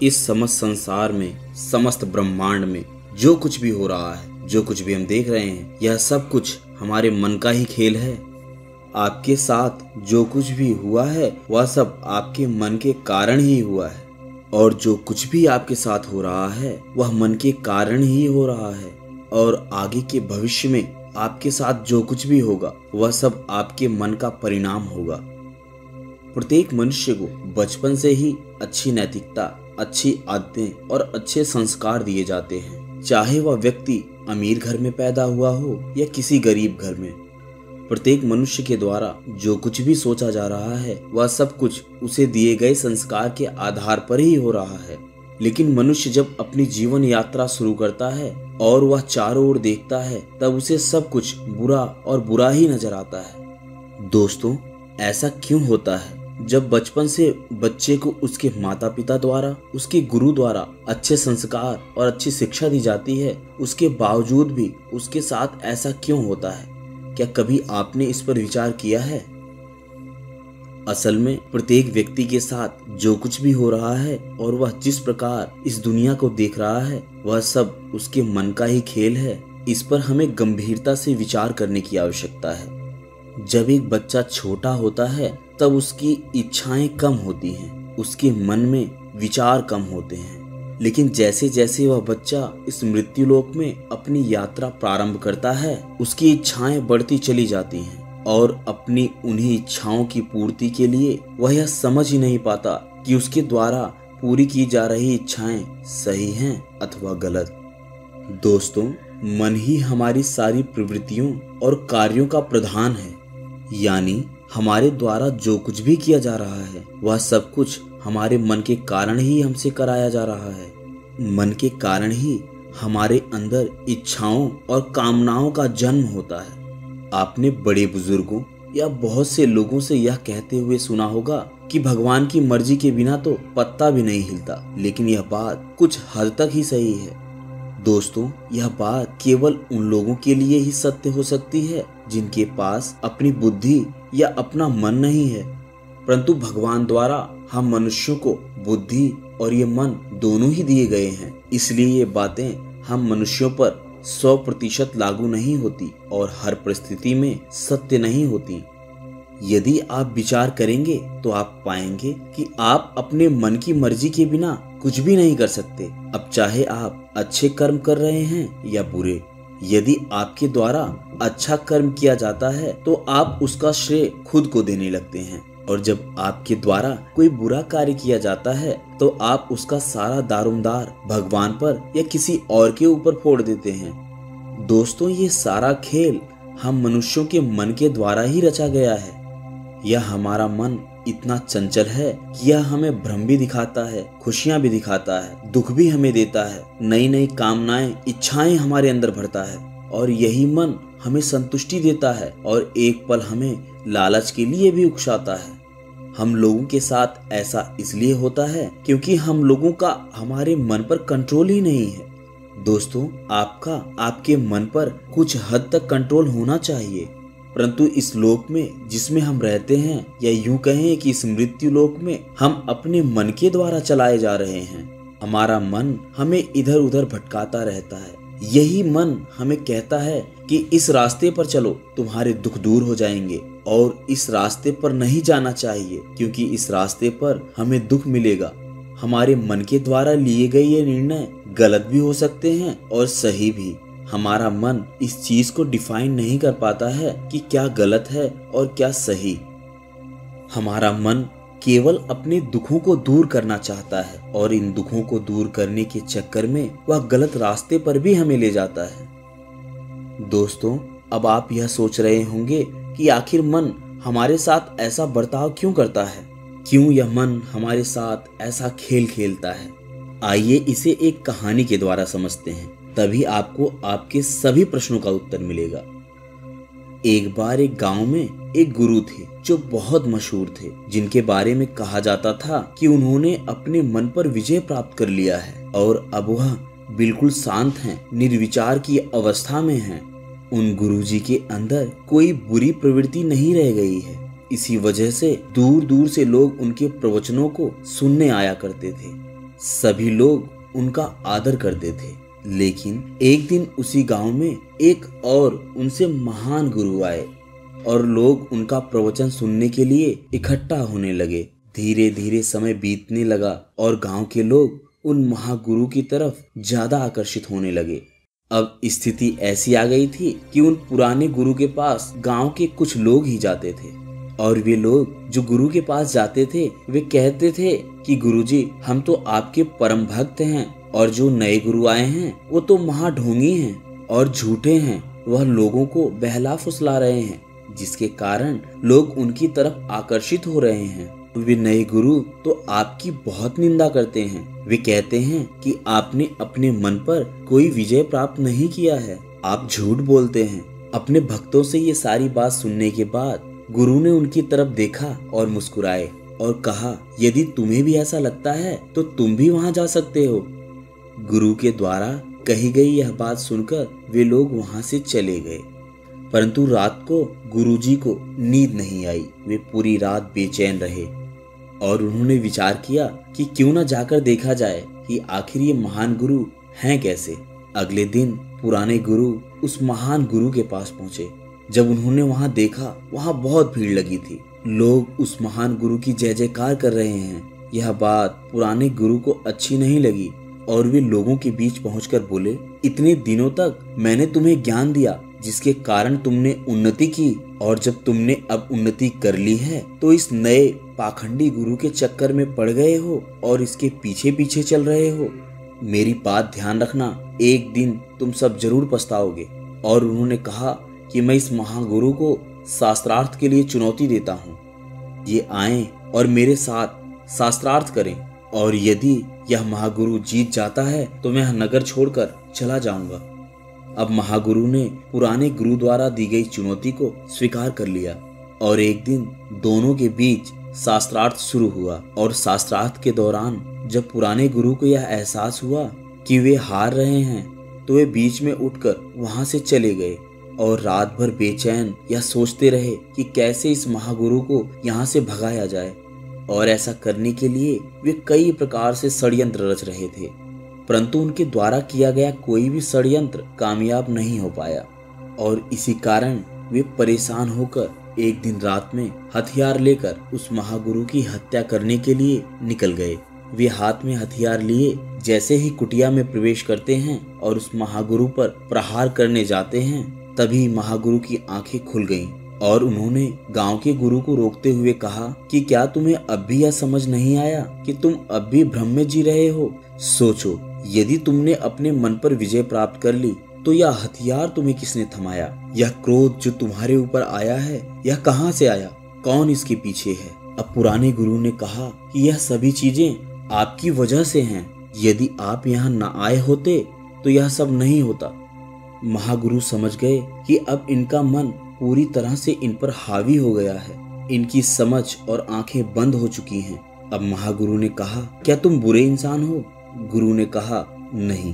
इस समस्त संसार में, समस्त ब्रह्मांड में जो कुछ भी हो रहा है, जो कुछ भी हम देख रहे हैं, यह सब कुछ हमारे मन का ही खेल है। आपके साथ जो कुछ भी हुआ है वह सब आपके मन के कारण ही हुआ है, और जो कुछ भी आपके साथ हो रहा है वह मन के कारण ही हो रहा है। और आगे के भविष्य में आपके साथ जो कुछ भी होगा वह सब आपके मन का परिणाम होगा। प्रत्येक मनुष्य को बचपन से ही अच्छी नैतिकता, अच्छी आदतें और अच्छे संस्कार दिए जाते हैं, चाहे वह व्यक्ति अमीर घर में पैदा हुआ हो या किसी गरीब घर में। प्रत्येक मनुष्य के द्वारा जो कुछ भी सोचा जा रहा है वह सब कुछ उसे दिए गए संस्कार के आधार पर ही हो रहा है। लेकिन मनुष्य जब अपनी जीवन यात्रा शुरू करता है और वह चारों ओर देखता है तब उसे सब कुछ बुरा और बुरा ही नजर आता है। दोस्तों, ऐसा क्यों होता है? जब बचपन से बच्चे को उसके माता पिता द्वारा, उसके गुरु द्वारा अच्छे संस्कार और अच्छी शिक्षा दी जाती है, उसके बावजूद भी उसके साथ ऐसा क्यों होता है? क्या कभी आपने इस पर विचार किया है? असल में प्रत्येक व्यक्ति के साथ जो कुछ भी हो रहा है और वह जिस प्रकार इस दुनिया को देख रहा है वह सब उसके मन का ही खेल है। इस पर हमें गंभीरता से विचार करने की आवश्यकता है। जब एक बच्चा छोटा होता है तब उसकी इच्छाएं कम होती हैं, उसके मन में विचार कम होते हैं। लेकिन जैसे जैसे वह बच्चा इस मृत्यु लोक में अपनी यात्रा प्रारंभ करता है, उसकी इच्छाएं बढ़ती चली जाती हैं और अपनी उन्हीं इच्छाओं की पूर्ति के लिए वह यह समझ ही नहीं पाता कि उसके द्वारा पूरी की जा रही इच्छाएं सही हैं अथवा गलत। दोस्तों, मन ही हमारी सारी प्रवृत्तियों और कार्यों का प्रधान है, यानी हमारे द्वारा जो कुछ भी किया जा रहा है वह सब कुछ हमारे मन के कारण ही हमसे कराया जा रहा है। मन के कारण ही हमारे अंदर इच्छाओं और कामनाओं का जन्म होता है। आपने बड़े बुजुर्गों या बहुत से लोगों से यह कहते हुए सुना होगा कि भगवान की मर्जी के बिना तो पत्ता भी नहीं हिलता, लेकिन यह बात कुछ हद तक ही सही है। दोस्तों, यह बात केवल उन लोगों के लिए ही सत्य हो सकती है जिनके पास अपनी बुद्धि या अपना मन नहीं है, परंतु भगवान द्वारा हम मनुष्यों को बुद्धि और ये मन दोनों ही दिए गए हैं। इसलिए ये बातें हम मनुष्यों पर 100% लागू नहीं होती और हर परिस्थिति में सत्य नहीं होती। यदि आप विचार करेंगे तो आप पाएंगे कि आप अपने मन की मर्जी के बिना कुछ भी नहीं कर सकते। अब चाहे आप अच्छे कर्म कर रहे हैं या बुरे, यदि आपके द्वारा अच्छा कर्म किया जाता है तो आप उसका श्रेय खुद को देने लगते हैं, और जब आपके द्वारा कोई बुरा कार्य किया जाता है तो आप उसका सारा दारोमदार भगवान पर या किसी और के ऊपर फोड़ देते हैं। दोस्तों, ये सारा खेल हम मनुष्यों के मन के द्वारा ही रचा गया है। यह हमारा मन इतना चंचल है कि यह हमें भ्रम भी दिखाता है, खुशियां भी दिखाता है, दुख भी हमें देता है, नई नई कामनाएं, इच्छाएं हमारे अंदर भरता है, और यही मन हमें संतुष्टि देता है और एक पल हमें लालच के लिए भी उकसाता है। हम लोगों के साथ ऐसा इसलिए होता है क्योंकि हम लोगों का हमारे मन पर कंट्रोल ही नहीं है। दोस्तों, आपका आपके मन पर कुछ हद तक कंट्रोल होना चाहिए, परंतु इस लोक में जिसमें हम रहते हैं, या यूं कहें कि इस मृत्यु लोक में हम अपने मन के द्वारा चलाए जा रहे हैं। हमारा मन हमें इधर उधर भटकाता रहता है। यही मन हमें कहता है कि इस रास्ते पर चलो, तुम्हारे दुख दूर हो जाएंगे, और इस रास्ते पर नहीं जाना चाहिए क्योंकि इस रास्ते पर हमें दुख मिलेगा। हमारे मन के द्वारा लिए गए ये निर्णय गलत भी हो सकते हैं और सही भी। हमारा मन इस चीज को डिफाइन नहीं कर पाता है कि क्या गलत है और क्या सही। हमारा मन केवल अपने दुखों को दूर करना चाहता है, और इन दुखों को दूर करने के चक्कर में वह गलत रास्ते पर भी हमें ले जाता है। दोस्तों, अब आप यह सोच रहे होंगे कि आखिर मन हमारे साथ ऐसा बर्ताव क्यों करता है, क्यों यह मन हमारे साथ ऐसा खेल खेलता है। आइए इसे एक कहानी के द्वारा समझते हैं, तभी आपको आपके सभी प्रश्नों का उत्तर मिलेगा। एक बार एक गांव में एक गुरु थे जो बहुत मशहूर थे, जिनके बारे में कहा जाता था कि उन्होंने अपने मन पर विजय प्राप्त कर लिया है और अब वह बिल्कुल शांत हैं, निर्विचार की अवस्था में हैं। उन गुरुजी के अंदर कोई बुरी प्रवृत्ति नहीं रह गई है। इसी वजह से दूर दूर से लोग उनके प्रवचनों को सुनने आया करते थे। सभी लोग उनका आदर करते थे। लेकिन एक दिन उसी गांव में एक और उनसे महान गुरु आए और लोग उनका प्रवचन सुनने के लिए इकट्ठा होने लगे। धीरे धीरे समय बीतने लगा और गांव के लोग उन महागुरु की तरफ ज्यादा आकर्षित होने लगे। अब स्थिति ऐसी आ गई थी कि उन पुराने गुरु के पास गांव के कुछ लोग ही जाते थे और वे लोग जो गुरु के पास जाते थे वे कहते थे कि गुरुजी, हम तो आपके परम भक्त हैं और जो नए गुरु आए हैं वो तो महाढोंगी हैं और झूठे हैं। वह लोगों को बहला फुसला रहे हैं, जिसके कारण लोग उनकी तरफ आकर्षित हो रहे हैं। वे नए गुरु तो आपकी बहुत निंदा करते हैं। वे कहते हैं कि आपने अपने मन पर कोई विजय प्राप्त नहीं किया है, आप झूठ बोलते हैं। अपने भक्तों से ये सारी बात सुनने के बाद गुरु ने उनकी तरफ देखा और मुस्कुराए और कहा, यदि तुम्हें भी ऐसा लगता है तो तुम भी वहां जा सकते हो। गुरु के द्वारा कही गई यह बात सुनकर वे लोग वहां से चले गए। परंतु रात को गुरुजी को नींद नहीं आई। वे पूरी रात बेचैन रहे और उन्होंने विचार किया कि क्यों न जाकर देखा जाए कि आखिर ये महान गुरु हैं कैसे। अगले दिन पुराने गुरु उस महान गुरु के पास पहुंचे। जब उन्होंने वहां देखा, वहां बहुत भीड़ लगी थी। लोग उस महान गुरु की जय जयकार कर रहे हैं। यह बात पुराने गुरु को अच्छी नहीं लगी और वे लोगों के बीच पहुंचकर बोले, इतने दिनों तक मैंने तुम्हें ज्ञान दिया जिसके कारण तुमने उन्नति की, और जब तुमने अब उन्नति कर ली है तो इस नए पाखंडी गुरु के चक्कर में पड़ गए हो और इसके पीछे पीछे चल रहे हो। मेरी बात ध्यान रखना, एक दिन तुम सब जरूर पछताओगे। और उन्होंने कहा कि मैं इस महागुरु को शास्त्रार्थ के लिए चुनौती देता हूँ। ये आएं और मेरे साथ शास्त्रार्थ करें, और यदि यह महागुरु जीत जाता है तो मैं नगर छोड़कर चला जाऊंगा। अब महागुरु ने पुराने गुरु द्वारा दी गई चुनौती को स्वीकार कर लिया और एक दिन दोनों के बीच शास्त्रार्थ शुरू हुआ। और शास्त्रार्थ के दौरान जब पुराने गुरु को यह एहसास हुआ कि वे हार रहे हैं तो वे बीच में उठकर वहां से चले गए और रात भर बेचैन यह सोचते रहे कि कैसे इस महागुरु को यहाँ से भगाया जाए। और ऐसा करने के लिए वे कई प्रकार से षड्यंत्र रच रहे थे, परंतु उनके द्वारा किया गया कोई भी षड्यंत्र कामयाब नहीं हो पाया। और इसी कारण वे परेशान होकर एक दिन रात में हथियार लेकर उस महागुरु की हत्या करने के लिए निकल गए। वे हाथ में हथियार लिए जैसे ही कुटिया में प्रवेश करते हैं और उस महागुरु पर प्रहार करने जाते हैं, तभी महागुरु की आंखें खुल गईं और उन्होंने गांव के गुरु को रोकते हुए कहा कि क्या तुम्हें अब भी यह समझ नहीं आया कि तुम अब भी भ्रम में जी रहे हो? सोचो, यदि तुमने अपने मन पर विजय प्राप्त कर ली तो यह हथियार तुम्हें किसने थमाया? यह क्रोध जो तुम्हारे ऊपर आया है, यह कहां से आया? कौन इसके पीछे है? अब पुराने गुरु ने कहा कि यह सभी चीजें आपकी वजह से हैं। यदि आप यहाँ न आए होते तो यह सब नहीं होता। महागुरु समझ गए कि अब इनका मन पूरी तरह से इन पर हावी हो गया है। इनकी समझ और आंखें बंद हो चुकी हैं। अब महागुरु ने कहा, क्या तुम बुरे इंसान हो? गुरु ने कहा, नहीं।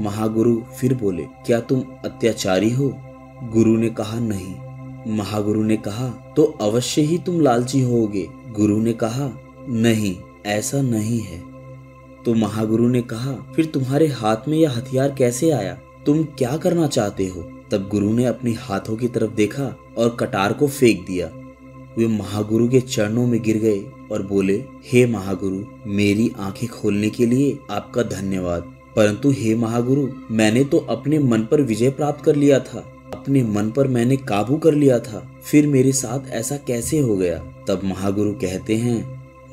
महागुरु फिर बोले, क्या तुम अत्याचारी हो? गुरु ने कहा, नहीं। महागुरु ने कहा, तो अवश्य ही तुम लालची होगे। गुरु ने कहा, नहीं, ऐसा नहीं है। तो महागुरु ने कहा, फिर तुम्हारे हाथ में यह हथियार कैसे आया? तुम क्या करना चाहते हो? तब गुरु ने अपने हाथों की तरफ देखा और कटार को फेंक दिया। वे महागुरु के चरणों में गिर गए और बोले, हे महागुरु, मेरी आंखें खोलने के लिए आपका धन्यवाद। परंतु हे महागुरु, मैंने तो अपने मन पर विजय प्राप्त कर लिया था, अपने मन पर मैंने काबू कर लिया था, फिर मेरे साथ ऐसा कैसे हो गया? तब महागुरु कहते हैं,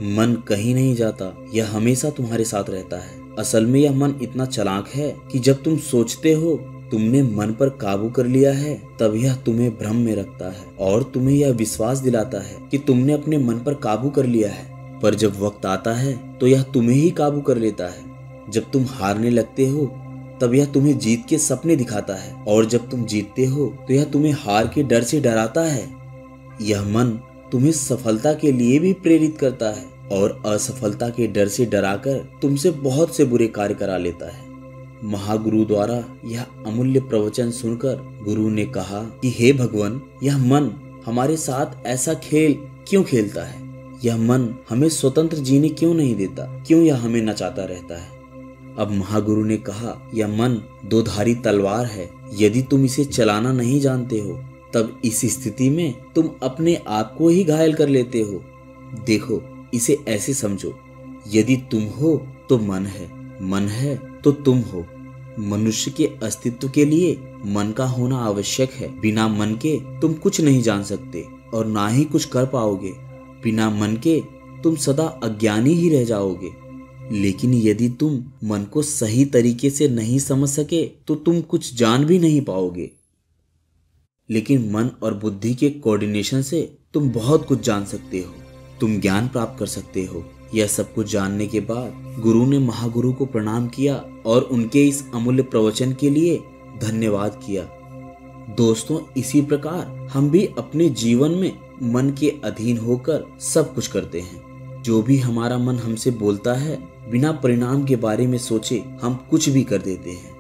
मन कहीं नहीं जाता, यह हमेशा तुम्हारे साथ रहता है। असल में यह मन इतना चालाक है कि जब तुम सोचते हो तुमने मन पर काबू कर लिया है, तब यह तुम्हें भ्रम में रखता है और तुम्हें यह विश्वास दिलाता है कि तुमने अपने मन पर काबू कर लिया है। पर जब वक्त आता है तो यह तुम्हें ही काबू कर लेता है। जब तुम हारने लगते हो तब यह तुम्हें जीत के सपने दिखाता है, और जब तुम जीतते हो तो यह तुम्हें हार के डर से डराता है। यह मन तुम्हें सफलता के लिए भी प्रेरित करता है और असफलता के डर से डराकर तुमसे बहुत से बुरे कार्य करा लेता है। महागुरु द्वारा यह अमूल्य प्रवचन सुनकर गुरु ने कहा कि हे भगवान, यह मन हमारे साथ ऐसा खेल क्यों खेलता है? यह मन हमें स्वतंत्र जीने क्यों नहीं देता? क्यों यह हमें नचाता रहता है? अब महागुरु ने कहा, यह मन दो धारी तलवार है। यदि तुम इसे चलाना नहीं जानते हो तब इस स्थिति में तुम अपने आप को ही घायल कर लेते हो। देखो, इसे ऐसे समझो, यदि तुम हो तो मन है, मन है तो तुम हो। मनुष्य के अस्तित्व के लिए मन का होना आवश्यक है। बिना मन के तुम कुछ नहीं जान सकते और ना ही कुछ कर पाओगे। बिना मन के तुम सदा अज्ञानी ही रह जाओगे। लेकिन यदि तुम मन को सही तरीके से नहीं समझ सके तो तुम कुछ जान भी नहीं पाओगे। लेकिन मन और बुद्धि के कोऑर्डिनेशन से तुम बहुत कुछ जान सकते हो, तुम ज्ञान प्राप्त कर सकते हो। यह सब कुछ जानने के बाद गुरु ने महागुरु को प्रणाम किया और उनके इस अमूल्य प्रवचन के लिए धन्यवाद किया। दोस्तों, इसी प्रकार हम भी अपने जीवन में मन के अधीन होकर सब कुछ करते हैं। जो भी हमारा मन हमसे बोलता है, बिना परिणाम के बारे में सोचे हम कुछ भी कर देते हैं।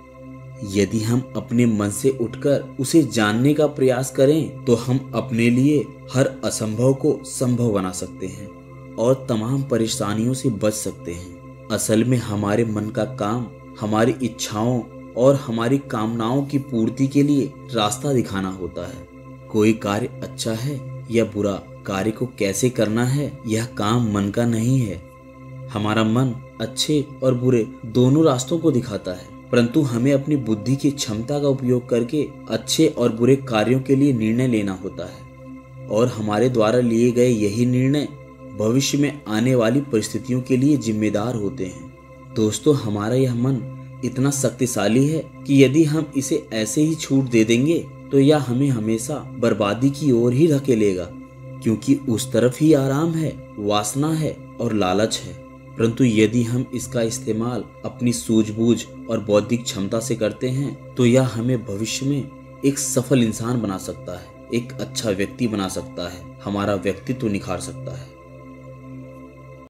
यदि हम अपने मन से उठकर उसे जानने का प्रयास करें तो हम अपने लिए हर असंभव को संभव बना सकते हैं और तमाम परेशानियों से बच सकते हैं। असल में हमारे मन का काम हमारी इच्छाओं और हमारी कामनाओं की पूर्ति के लिए रास्ता दिखाना होता है। कोई कार्य अच्छा है या बुरा, कार्य को कैसे करना है, यह काम मन का नहीं है। हमारा मन अच्छे और बुरे दोनों रास्तों को दिखाता है, परंतु हमें अपनी बुद्धि की क्षमता का उपयोग करके अच्छे और बुरे कार्यों के लिए निर्णय लेना होता है और हमारे द्वारा लिए गए यही निर्णय भविष्य में आने वाली परिस्थितियों के लिए जिम्मेदार होते हैं। दोस्तों, हमारा यह मन इतना शक्तिशाली है कि यदि हम इसे ऐसे ही छूट दे देंगे तो यह हमें हमेशा बर्बादी की ओर ही धकेलेगा, क्योंकि उस तरफ ही आराम है, वासना है और लालच है। परंतु यदि हम इसका इस्तेमाल अपनी सूझबूझ और बौद्धिक क्षमता से करते हैं तो यह हमें भविष्य में एक सफल इंसान बना सकता है, एक अच्छा व्यक्ति बना सकता है, हमारा व्यक्तित्व निखार सकता है।